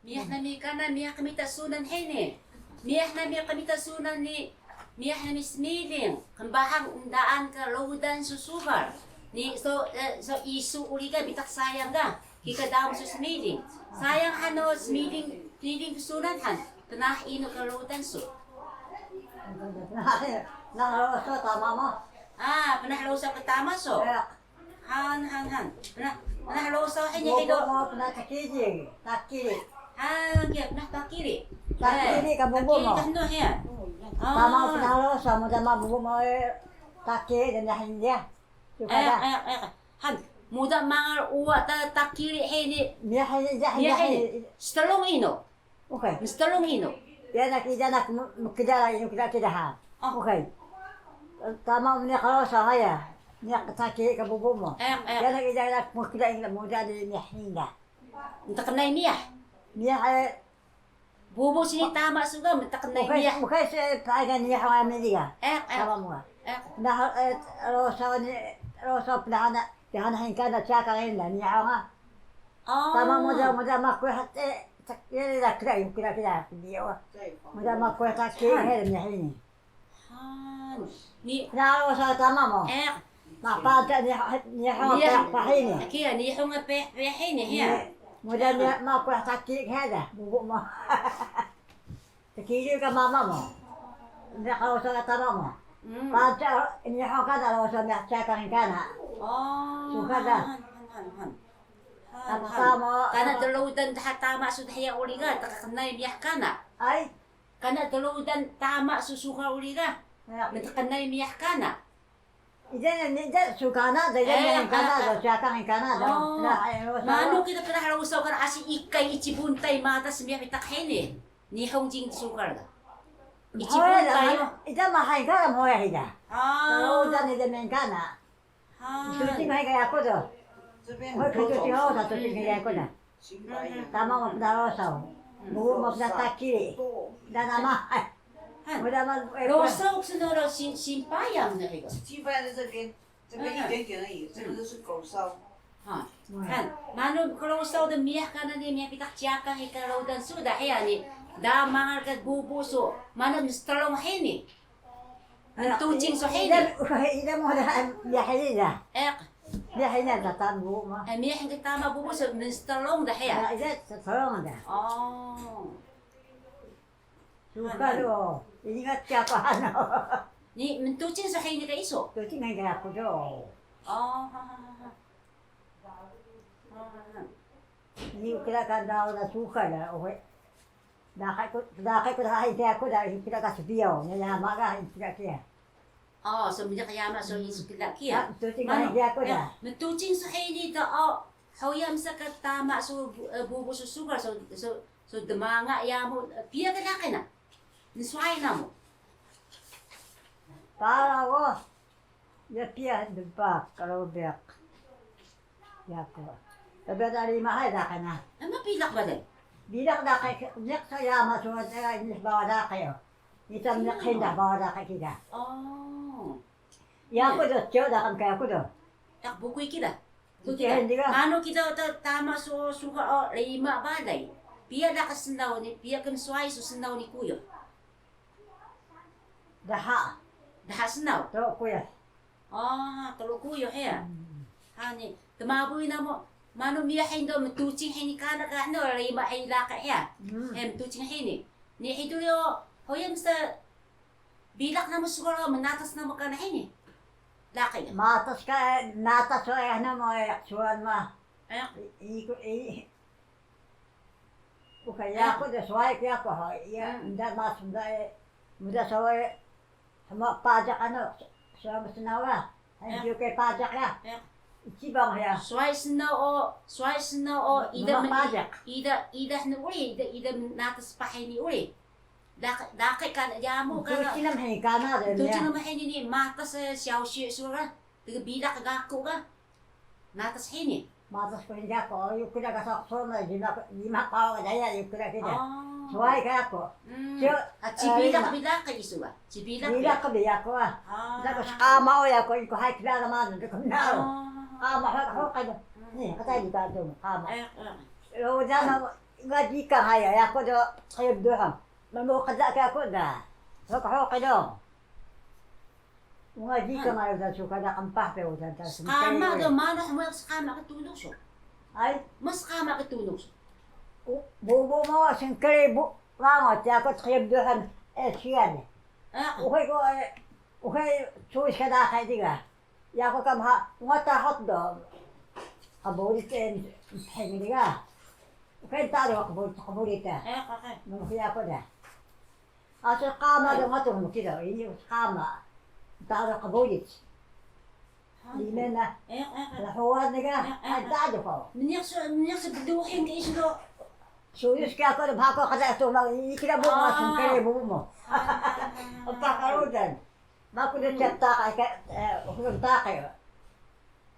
Miyah na mi kana miyah kami tasunan hene. Miyah na mi kami tasunan ni miyah na mi smiling. Kembahang undaan ka laudan susubar. Ni so isu uli ka bitak sayang ka. Kika daw sa smiling. Sayang ano smiling sunan han. Tanah ino ka laudan su. Nangaloso tama mo. Ah, panahalaw sa katama so. Han. Panahalaw sa kanya Bubo ilo. mo pinatakili. Takili. Han, kaya panahtakiri. Takili ka bubo mo. Takiri kahno yan. Tama mo pinahaloso mo dama bubo mo takili dan hindi. Sukada. Han, muda mga uwa ta takiri heni. Miyahin. Stalong ino. Okay. Stalong ino. Yan nak mukidala ino kita ha. Okay. Tama mo niya kaloso kaya. Niya takili ka bubo mo. Yan nak mukidala ino mo dali miyahin da. Unta kanay niya. Niya Bubo sini tama suga, unta kanay niya. Mukay sa kaigan niya ang amiliga. Tama mo. Nah, rosa plana, jangan hingga nak cakap ini niya nga. Tama muda makuha ini dah kira dia. Muda makuha tak kira niya ini. Han, ni Nah, rosa tama mo. Mapada niya ang pahini. Kaya ni ho nga heni hiya. Muda niya makuha tak kira bubuk mo. Kiri ka mama mo. Niya rosa tama mo. Pada niya ang kada rosa niya cakap kana. Sukada. Han. Tama. Kana daludan tama su hiya uliga takanay biya kana. Ay. Kana daludan tama susuka uliga. Natakanay miyak kana. Iyan sukana dahil yung kana cakap yung kana. Mano kita pernah usaw kan asi ikay ichibuntay matas miyak itakhene. Ni hongjing sukar da. Ichibuntay. Ita mahay ka mo ya hida. Pero dan ida men kana. Tuti mahay kaya ako do. Hoy tuti ho sa tuti kaya ako na. Tama mo na rosaw. Buo mo na takiri. Dan ama. Muda man rosaw sunoro simpayang na ito. 鸡饭在这边，这边一点点而已，这个都是狗烧。 Kan, mano rosaw da miyak kana ni miyak pitak tiyaka ikaraw dan suda kaya ni da mga kagbubuso mano strong heni. Tuching so heni. Ida mo na yahida. Yahida da tambo mo. Miyak hindi tama bubuso strong da kaya. Ida sa sarong da. Suka do. Ingat siya pa ano. Ni mentuching so heni ka iso. Tuti ngay kaya ako do. Hindi ko kinakanda na suka na. Okay. Dakay ko na hindi ako dahil hindi kinakasibiyaw. Nalama ka, hindi kinakaya. So miyak kayama so iso kilakya. Tuti ngay hindi ako na. Mentuching so heni da hawayam sa katama so bubuso sugar so demanga ya mo piya ka na. Nisuay na mo. Para ko. Yapia dubak kalau biak. Yako. Tapi dari mahal dah kana. Mapilak ba din? Bilak dah kay nek saya masuk saya ini bawa dah kayo. Itam nek hinda bawa dah kay kita. Yako dah coba dah kan kaya ko dah. Yak bukoy kita. Tuti hindi ka. Ano kita tama so suka lima balay. Piya da kasendaw ni piya kan suay so sendaw ni kuya. Daha. Daha sendaw. To kuya. Talo kuya heya. Hani, tamaboy na mo. Mano miya hindo metuching hini kana ka no lima hila ka heya. Metuching hini. Ni hido yo hoyam sa bilak na mo siguro manatas na mo kana hini. Lakay. Matas ka natas so ano mo suan ma. Iko Ukaya ko dah suai kaya ko ha. Ya, nda mas muda suai sama pajak ano. Sama senawa. Ayo kay pajak ya. Ichibang ya. Suay sendaw ida pajak. Ida na uli, ida natas pahay ni uli. Dakay ka yamo ka. Tuti nam hay kana de. Tuti na mahay ni matas xiao xue sura. Tiga bilak gako ka. Natas hini. Matas ko hindi ako. Yung kina kasakso na lima kao ka daya yung kina kita. Suai kaya ko. Cibilak ka isu ba? Bilak ka biya ko ah. Tapos kama o ya ko iko hay kila naman ko na. Kama ha ko ka. Ni katay di ka to kama. O dama ngaji ka haya ako do kayo doon. Mamukada ka ako da. Ako do. Ngaji ka ngayon da suka da kampah pe udan ta. Kama do mano mo sa kama katulog siya. Ay, Mas kama katulog siya. bubo mo singkere bu. Rangot ya ako kayo doon siyan. Okay ko okay choice ka da kay diga. Ya ko kam ha ngata hot do. Kabulit en pengi diga. Okay taro kabulit ta. Kaya ko da. Asa kama do ngato mo kida. Ini kama. Taro kabulit. Di na lahuan niga. Ay dado ko. Minyak sa biduhin ka iso do. Suyos kaya ko bako kada to mag ikira mo singkere bubo mo. Pagkakaroon. Bako na chapta kay huwag kayo.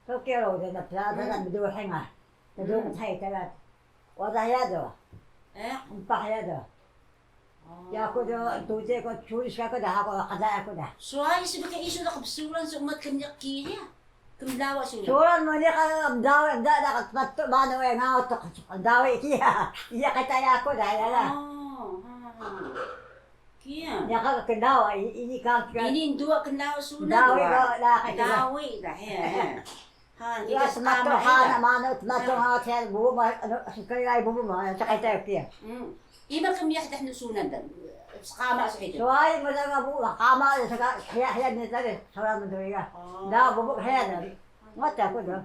So kero din na plata na biduhin nga. Tadong tay talat. Wala yado. Pakayado. Ya ko do tuje ko suyos ka ko da ako kada ako da. So ay sabi ka iso na kapsulan sa umat kanyak kiya. Kumlawa siya. Suran mo niya ka daw da katto mano e nga to daw ikiya. Iya kaya ako da yala. Kiya. Ya ka kendaw ini ka. Ini dua kenal sunan. Dawi ko la kaya. Dawi dah he. Han, Ya semato hana mano semato ha tel bu ma kaya bu ma sa kaya kiya. Ima kami dah nusunan dan. Skama sa ito. So ay mo lang bu kama sa kaya ni tare sora mo doya. Da bu kaya na. Mata ko do.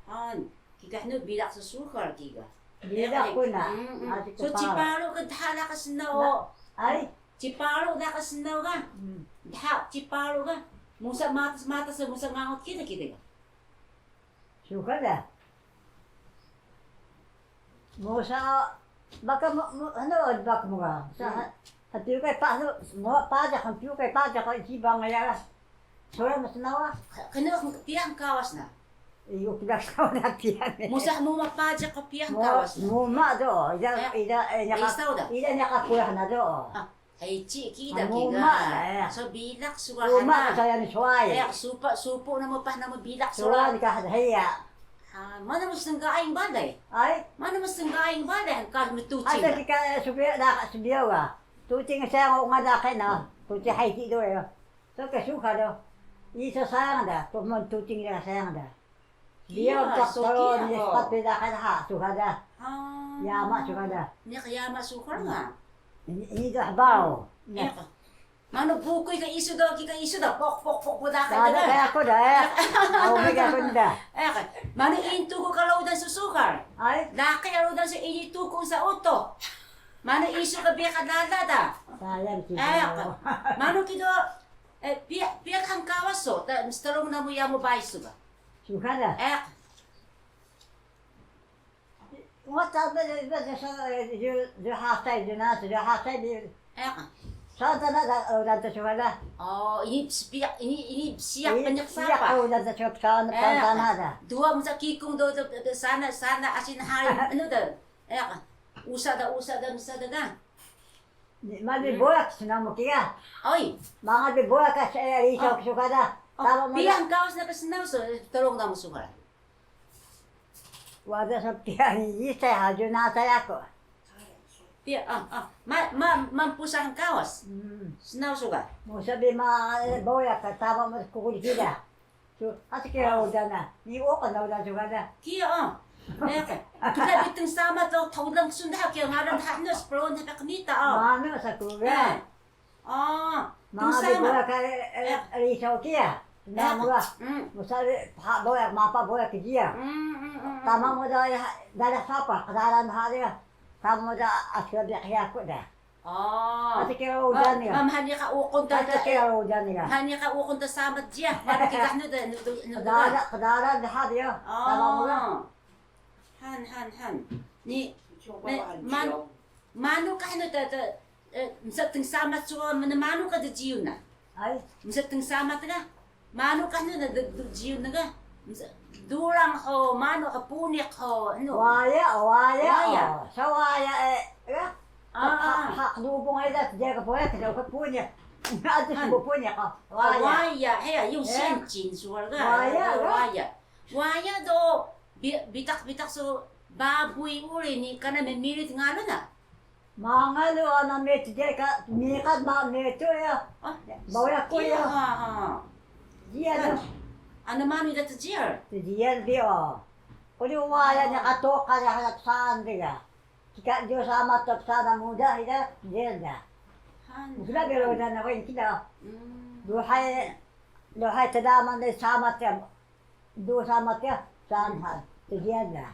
Han, kika nu bilak sa sukar kika. Bila ko na. So ciparo ka dhala ka sinaw. Ay. Ciparo da ka sinaw ka. Dha ciparo ka. Musa mata sa musa ngangot kita. Suka da. Mo sa baka mo ano bak mo ga. Sa hati kay pa ano mo pa ja kan piu kay pa ja ka ibang ngaya. Sora mo sinawa. Kano piyang kawas na. Iyo pidak sa na tiyan. Musa mo mapadya ka piyang kawas na. Mo ma do. Ida nya ka pula na do. Ay kita Muma. So bilak suka Uma na. saya ni suai. Supo na mo pa na mo bilak Suai suka. ka hadaya. Mana mas nanggaing balay? Ay. Mana mas nanggaing balay? Ang kag mituchi Asa na. ka subiya da subiya wa. Tuting sa nga da kay na. Tuti hay ti do yo. So ka suka do. Isa sayang da. To mo tuting da sayang da. Dia tak taro ni spat da ka ha suka da. Yama suka da. Niya kaya masukar nga. Ini dah bau. Mano bukoy ka iso daw, kika iso daw. Pok da ka. Ada kaya ako da. Au biga ko da. Mano into ko kalawdan sa sukar. Ay. Laki alawdan sa initu ko sa auto. Mano iso ka biya kadalada. Sayang si. Mano kido biya kang kawaso. Mistarong na mo yamo baiso ba. Suka da. Wata ba sa jo hasay jo na jo hasay di. Sa na da ta suka da. Ini siyak banyak Iya sapa. ko da ta suka na da. Dua mo sa kikong do sana asin hari ano da. Usa da ga. Mali boyak sinamo kiya. Oy, Mga di boyak ka sa isa suka da. Tama mo. piyang kawas na kasinaw so tarong na mo sukar. Wada sa kiya ni isa ha jo na ta ako. Piya mampusang kawas. Sinaw suka. Mo sabi mga boyak ka tama mo kukuli kida. So at kaya uda na. Ni o ka na uda suka da. Kiya kita biteng sama to tawlang sunda kaya ngaran hanos pro na kakamita Mano sa kuga. Mga di boyak ka isa kiya. Na mo ga. Mo sabi ha boyak mapa boyak kiya. Tama mo da dala sapa kadalan hari. Tama mo da asya di kaya ko da. At kaya uda niya. Ma'am hani ka ukon ta. At kaya uda niya. Hani ka ukon ta samat diya. Para kita no da Kadalan da hari. Tama mo ga. Han. Ni mano ka ano ta sa ting samat so mano ka da jiyo na. Ay. Sa ting samat na. Mano ka ano na jiyo na ga. Durang ho, mano ka punik ho, ano? Waya. Sa waya Hakdubong ay dat, diya ka po ka punya. Ato sa punya ka. Waya, yung senjin suwar ga. Waya. Waya do, bitak so, baboy uli ni kana memilit ngalo na. Mga luwa na may tijay ka, mikat ba nito ya. Ah, Bawya ko ya. Dia no. Ano man ida tjir? Dia dia. Uli wala niya kato kaya halat saan dia. Kika dia sama top sana muda ida dia dia. Mula biro na na rin kita. Duhay tadaman na sama tiya. Do sama tiya saan ha. Dia dia.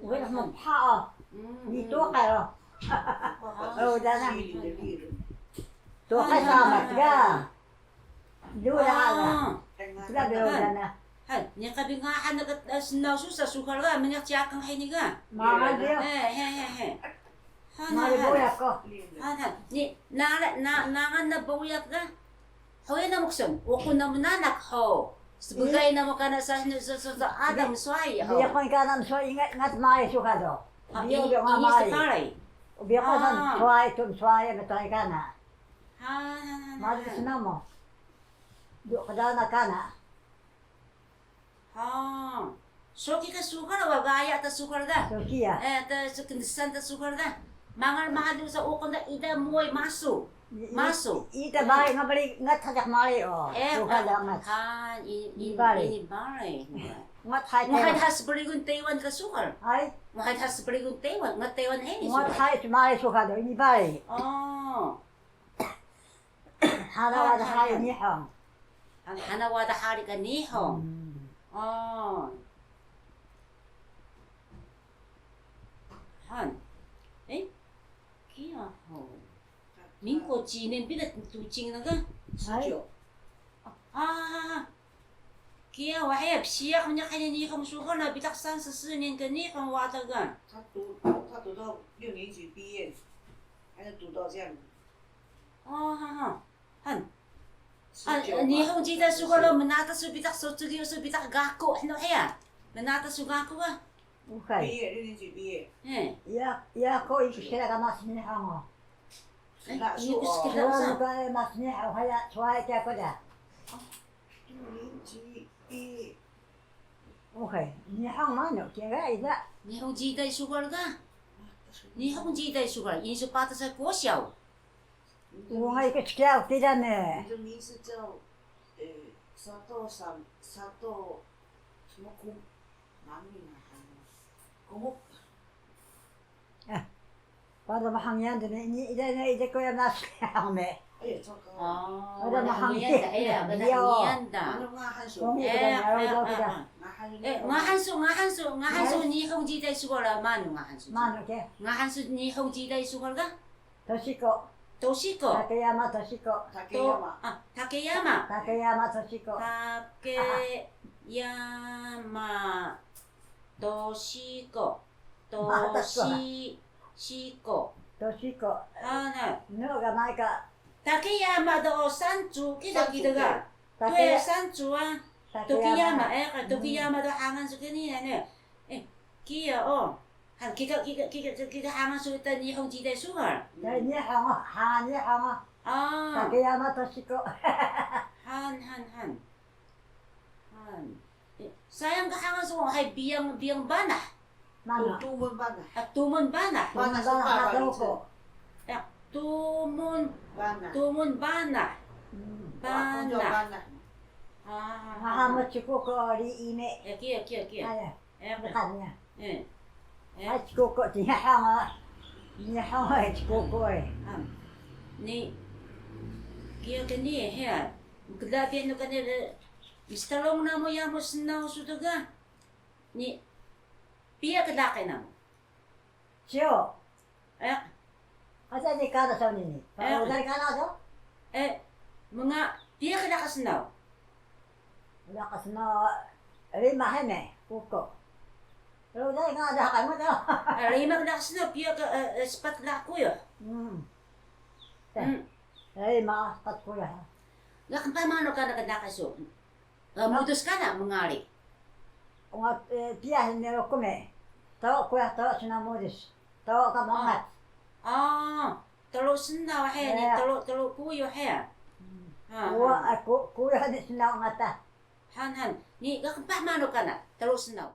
Wala mo paa. Dito kayo. Oh, dana. To kay sama tiya. Do na. Mula biro na. Han, niya kabingahan na sinaw sa sukal ga, minyak tiyakang hiniga. Mga dia. He. Mariboya ko. Han, ni nangan na bawyak ga. Hoy na muksom, uko na mananak ho. Sebagay na mo kana sa Adam sway ho. Dia ko kanam so ingat mai suka do. Dia Ini ko mai. sekali. Dia ko san sway betai kana. Han. Mari sinamo. Do kadana kana. So kita sukar wa gaya ta sukar ga. So kia. Ta sekendesan ta sukar ga. Mangal mahal sa ukon na ida moy maso. Maso. Ita bai ngabali ngat hajak mai o. Suka da ngat. Han, ini Bari. bari. Ngat hai. Mahal has berigun Taiwan ka sukar. Ai. Mahal has berigun Taiwan, ngat Taiwan ini Ngat sukar. hai mai suka do ini bai. Oh. Hara wa da hai ni hong. Ang hanawa da hari ka nihong. Oh. Han. Kia ho. Mingko chinen bida tu ching na ga. Kia wa hai psia kanya kanya ni hong su na bitak 34年跟你hong wa da ga. 他读到6年级毕业，还能读到这样。 Han. Ni hong jida su ko lo menata su bitak so tu su bitak gako ano haya. Menata su gako ga. 毕 Bukai. 业6年级毕业， Ya ko ikisira ka mas ni hong. 那是 Ini 我 sekedar Wala sa. ka mas ni hong haya sway ka ko da. 6年级毕业， Okay. Ni hong mano kaya ida. Ni hong jida su ko ga. Ni hong jida su ko. Ini su pata sa ko xiao. 我还个吃掉对的呢。你的名字叫沙豆什么公，哪里呢？公我都mahang yan din. Ida ko yan nas me. 哎呀，糟糕！ Oh, Ada mahang mahangyan cake. da. Ada Iya. mahangyan da. 那个汉水， Kung ito na araw ko da. 那汉水， nga hansu ni hong jida su ko la manu nga hansu. Mano ke? Nga hansu ni hong jida su ko ga. Toshiko. Toshiko. Takeyama Toshiko. Takeyama， Takeyama. Takeyama Toshiko. Takeyama. Toshiko. Toshiko. Toshiko. Hana. No ga mai ka. Takeyama do sanju kita ga. Tuh Takeyama. sanju ah. Tokiyama Tokiyama do hangan su kanina ne. Kia oh. Han kita hangan su ta ni hong jida su ga. Ni hong ha ni hong. Takeyama Toshiko. Han. Sayang ka hangan su hay biang bana. Mano. 杜文班的， At tumon bana. 班的是爸爸名字， Tumon 班的， bana. 公叫 Bana. 班的， Mahamo chiko ko ri ime. Kia. Ay. Eh. Bukan niya. Eh. Ay chiko ko ti hong. Ni hong ay chiko ko eh. Ni kia kani he. Kadapi no kani istalong na mo ya mo sinaw sudaga. Ni pia kadakay na mo. Sio. Eh. Asa ni kada sa ni. Pa udar ka na do? Mga pia kadakasnaw. Wala ka na rima heme. Kuko. Pero udar nga da ka mo do. Rima kadakasnaw pia ka spat la ko yo. Rima pat ko ya. Lakan pa mano ka nakadakaso. Mudos ka na mangali. Ungat pia ni ro kome. Tawa ko ya tawa sina modis. Tawa ka mangat. Talo sinaw he ni talo kuyo he. Kuya di sina ngata. Han. Ni lakan pa mano ka na talo sinaw.